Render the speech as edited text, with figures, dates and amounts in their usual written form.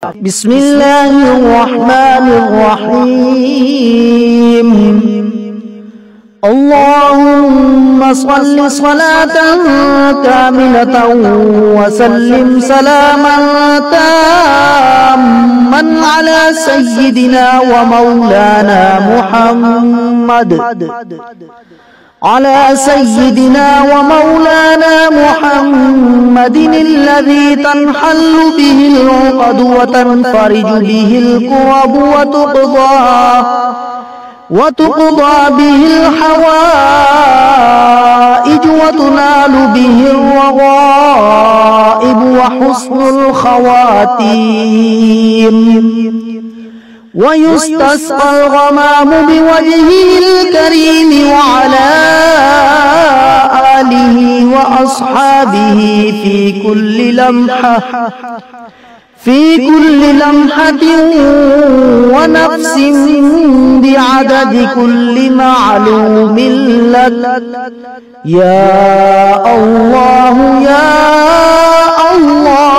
بسم الله الرحمن الرحيم. اللهم صل صلاة كاملة وسلم سلاما تاما على سيدنا ومولانا محمد الذي تنحل به العقد وتنفرج به الكرب وتقضى به الحوائج وتنال به الرغائب وحسن الخواتيم، ويستسقى الغمام بوجهه الكريم وعلى آله وأصحابه في كل لمحة ونفس بعدد كل معلوم لك. يا الله يا الله